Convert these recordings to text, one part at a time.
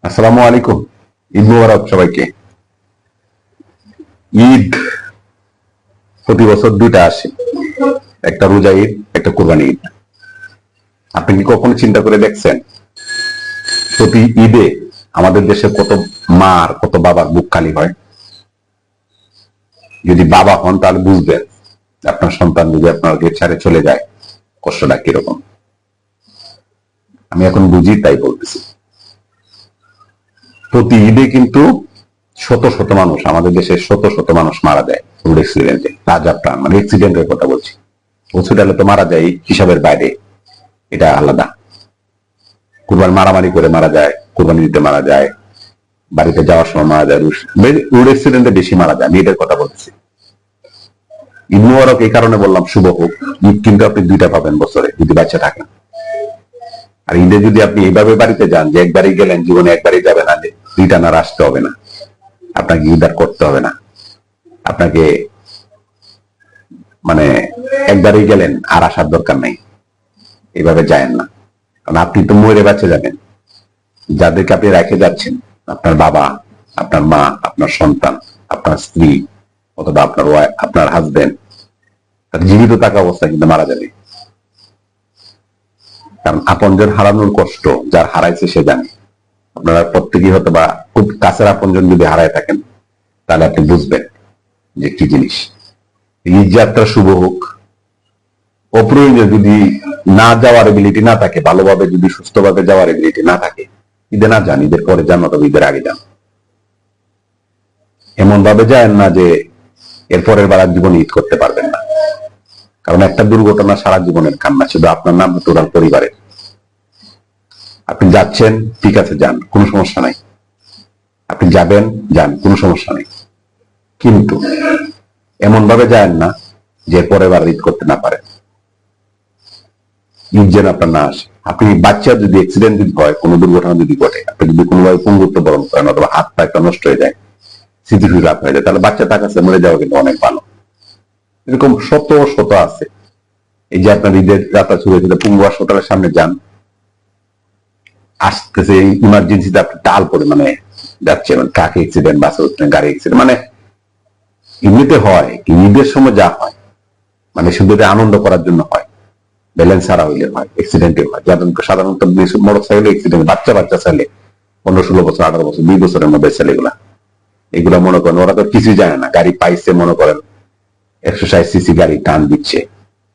আসসালামু আলাইকুম। ঈদ মুবারক সবাইকে। ঈদ প্রতি বছর দুইটা আসে, একটা রোজা ঈদ, একটা কোরবানি ঈদ। আপনি কি কখনো চিন্তা করে দেখছেন প্রতি ঈদে আমাদের দেশে কত মা আর কত বাবার বুক খালি হয়? যদি বাবা হন তাহলে বুঝবেন আপনার সন্তান যদি আপনাকে ছেড়ে চলে যায় কষ্টটা কিরকম। আমি এখন বুঝি তাই বলতেছি। প্রতি ঈদে কিন্তু শত শত মানুষ, আমাদের দেশে শত শত মানুষ মারা যায় রোড অ্যাক্সিডেন্টে, রাজা প্রাণ, মানে অ্যাক্সিডেন্টের কথা বলছি। হসপিটালে তো মারা যায় হিসাবের বাইরে, এটা আলাদা। কুরবান মারামারি করে মারা যায়, কুরবানি দিতে মারা যায়, বাড়িতে যাওয়ার সময় মারা যায়, রোড অ্যাক্সিডেন্টে বেশি মারা যায়। আমি এটার কথা বলতেছি। ঈদ মুবারক এই কারণে বললাম শুভ হোক। ঈদ কিন্তু আপনি দুইটা পাবেন বছরে যদি বাচ্চা থাকেন। আর ঈদে যদি আপনি এইভাবে বাড়িতে যান যে একবারই গেলেন, জীবনে একবারই যাবেন, আর রিটার্ন আর আসতে হবে না, আপনাকে ঈদ আর করতে হবে না, আপনাকে মানে একবারই গেলেন আর আসার দরকার নেই, এইভাবে যায়েন না। কারণ আপনি তো মরে বাঁচে যাবেন। যাদেরকে আপনি রেখে যাচ্ছেন, আপনার বাবা, আপনার মা, আপনার সন্তান, আপনার স্ত্রী, অথবা আপনার ওয়াইফ, আপনার হাজবেন্ড, তার জীবিত থাকা অবস্থায় কিন্তু মারা যাবে। কারণ আপনজন হারানোর কষ্ট যার হারাইছে সে জানে। আপনারা প্রত্যেকেই হয়তো বা খুব কাছের আপনজন যদি হারায় থাকেন তাহলে আপনি বুঝবেন যে কি জিনিস। ঈদ যাত্রা শুভ হোক। অপ্রয়োজনীয় যদি না যাওয়ার এবিলিটি না থাকে, ভালোভাবে যদি সুস্থভাবে যাওয়ার এবিলিটি না থাকে, ঈদে না যান, ঈদের পরে যান, অথবা ঈদের আগে যান। এমন ভাবে যায় না যে এরপরের বার জীবনে ঈদ করতে পারবেন না। কারণ একটা দুর্ঘটনা সারা জীবনের কান্না, শুধু আপনার নাম, টোটাল পরিবারের। আপনি যাচ্ছেন, ঠিক আছে, যান, কোনো সমস্যা নাই। আপনি যাবেন, যান, কোনো সমস্যা নেই। কিন্তু এমন ভাবে যায় না যে পরের বার ঈদ করতে না পারেন, ঈদ যেন আপনার না আসে। আপনি বাচ্চা যদি অ্যাক্সিডেন্ট যদি হয়, কোনো দুর্ঘটনা যদি ঘটে, আপনি যদি কোনোভাবে পঙ্গুত্ব বরণ করেন, অথবা হাত পা একটা নষ্ট হয়ে যায়, স্মৃতিশীল রাত হয়ে যায়, তাহলে বাচ্চা তার কাছে মরে যাওয়া কিন্তু অনেক ভালো। এরকম শত শত আছে। এই যে আপনার ঈদের যাত্রা শুরু হয়েছিল, পঙ্গু হাসপাতালের সামনে যান, আসতেছে ইমার্জেন্সিতে আপনি টাল পরিমাণে যাচ্ছে, মানে ট্রাক অ্যাক্সিডেন্ট, বাস গাড়ি অ্যাক্সিডেন্ট, মানে এমনিতে হয় ঈদের সময় যা হয়, মানে শুধু আনন্দ করার জন্য হয়, ব্যালেন্স হারা হইলে হয়, অ্যাক্সিডেন্টে হয়। সাধারণত মোটর সাইকেল অ্যাক্সিডেন্ট, বাচ্চা বাচ্চা ছেলে, 15-16 বছর, 18 বছর, 20 বছরের মধ্যে ছেলেগুলা, এগুলা মনে করেন ওরা তো কিছুই জানে না। গাড়ি পাইছে, মনে করেন 160 সিসি গাড়ি টান দিচ্ছে,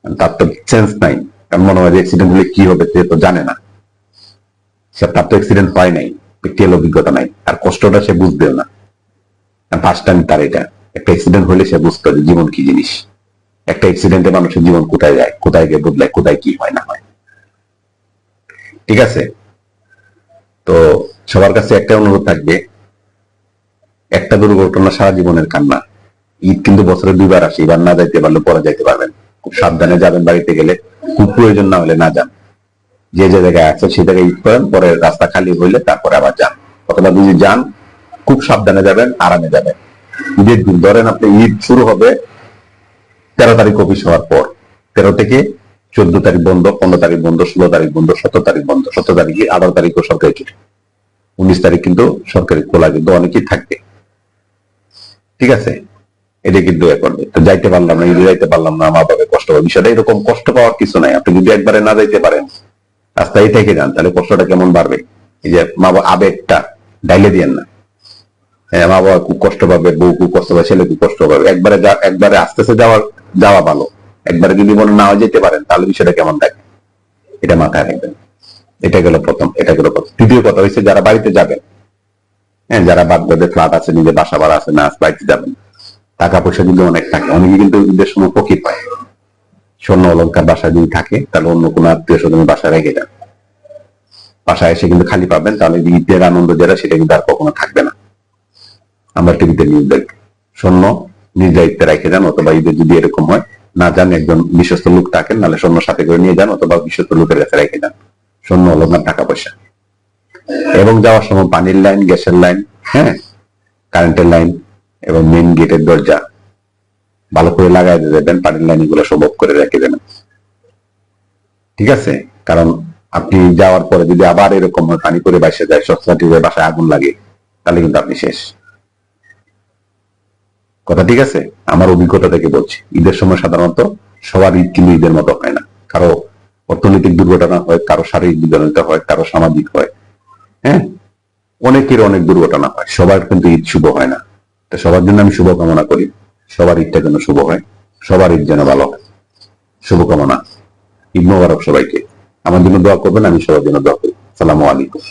তার তো সেন্স নাই। কারণ মনে হয় যে অ্যাক্সিডেন্ট হলে কি হবে সে তো জানে না, সে তার তো অ্যাক্সিডেন্ট হয় নাই, প্র্যাকটিক্যাল অভিজ্ঞতা নাই, আর কষ্টটা সে বুঝবেও না। ফার্স্ট টাইম তার এটা। একটা অ্যাক্সিডেন্ট হলে সে বুঝতো যে জীবন কি জিনিস, একটা অ্যাক্সিডেন্টে মানুষের জীবন কোথায় যায়, কোথায় গিয়ে বদলায়, কোথায় কি হয় না হয়। ঠিক আছে? তো সবার কাছে একটা অনুরোধ থাকবে, একটা দুর্ঘটনা সারা জীবনের কান্না। ঈদ কিন্তু বছরে দুইবার আসে, এবার না যাইতে পারলে পরে যাইতে পারবেন। খুব সাবধানে যাবেন বাড়িতে গেলে, খুব প্রয়োজন না হলে না যান। যে যে জায়গায় আছে সেই জায়গায় ঈদ করেন, পরে রাস্তা খালি হইলে তারপরে আবার যান। অথবা যদি যান, খুব সাবধানে যাবেন, আরামে যাবেন। ঈদের দিন ধরেন আপনি ঈদ শুরু হবে 13 তারিখ অফিস হওয়ার পর, 13 থেকে 14 তারিখ বন্ধ, 15 তারিখ বন্ধ, 16 তারিখ বন্ধ, 17 তারিখ বন্ধ, 17 তারিখে 18 তারিখও সরকারি ছুটি, 19 তারিখ কিন্তু সরকারি খোলা, কিন্তু অনেকেই থাকবে। ঠিক আছে? এটা কিন্তু এ করবে তো, যাইতে পারলাম না, ঈদে যাইতে পারলাম না, মা বাবা কষ্ট পাবে। বিষয়টা এরকম, কষ্ট পাওয়ার কিছু নাই। আপনি যদি একবারে না যাইতে পারেন, রাস্তায় থেকে যান, তাহলে কষ্টটা কেমন বাড়বে। এই যে মা বাবা আবেগটা ডাইলে দিয়েন না। হ্যাঁ, মা বাবা খুব কষ্ট পাবে, বউ খুব কষ্ট পাবে, ছেলে খুব কষ্ট পাবে। একবারে আস্তে আস্তে যাওয়া ভালো। একবারে যদি মনে না যেতে পারেন, তাহলে বিষয়টা কেমন দেখে, এটা মাথায় রাখবেন। এটা গেল প্রথম, এটা গেল প্রথম। দ্বিতীয় কথা হচ্ছে, যারা বাড়িতে যাবেন, হ্যাঁ, যারা বাগদাদের ফ্ল্যাট আছে, নিজের বাসা ভাড়া আছে, না বাড়িতে যাবেন, টাকা পয়সা কিন্তু অনেক থাকে। অনেকে কিন্তু ঈদের সময় ফকির পায়। স্বর্ণ অলঙ্কার বাসায় যদি থাকে, তাহলে অন্য কোনো আত্মীয় স্বজনের বাসায় রেখে যান। বাসায় এসে কিন্তু খালি পাবেন, তাহলে ঈদের আনন্দ যেটা, সেটা কিন্তু আর কখনো থাকবে না। আমরা টিভিতে নিউজ দেখি। স্বর্ণ নিজ দায়িত্বে রেখে যান, অথবা ঈদের যদি এরকম হয় না যান, একজন বিশ্বস্ত লোক থাকেন, নাহলে স্বর্ণ সাথে করে নিয়ে যান, অথবা বিশ্বস্ত লোকের কাছে রেখে যান স্বর্ণ অলঙ্কার, টাকা পয়সা। এবং যাওয়ার সময় পানির লাইন, গ্যাসের লাইন, হ্যাঁ, কারেন্টের লাইন এবং মেইন গেটের দরজা ভালো করে লাগাই দেবেন। পানির লাইন গুলো সব অফ করে রেখে দেবেন। ঠিক আছে? কারণ আপনি যাওয়ার পরে যদি আবার এরকম পানি করে বাইসে যায়, সোসাইটির বাসায় আগুন লাগে, তাহলে কিন্তু আপনি শেষ। কথা ঠিক আছে? আমার অভিজ্ঞতা থেকে বলছি, ঈদের সময় সাধারণত সবার ঈদ কিন্তু ঈদের মতো হয় না। কারো অর্থনৈতিক দুর্ঘটনা হয়, কারো শারীরিক দুর্ঘটনা হয়, কারো সামাজিক হয়, হ্যাঁ, অনেকের অনেক দুর্ঘটনা হয়, সবার কিন্তু ঈদ শুভ হয় না। তো সবার জন্য আমি শুভকামনা করি, সবার ঈদটা যেন শুভ হয়, সবার ঈদ যেন ভালো হয়। শুভকামনা। ঈদ মোবারক সবাইকে। আমার জন্য দোয়া করবেন, আমি সবার জন্য দোয়া করি। সালামু আলাইকুম।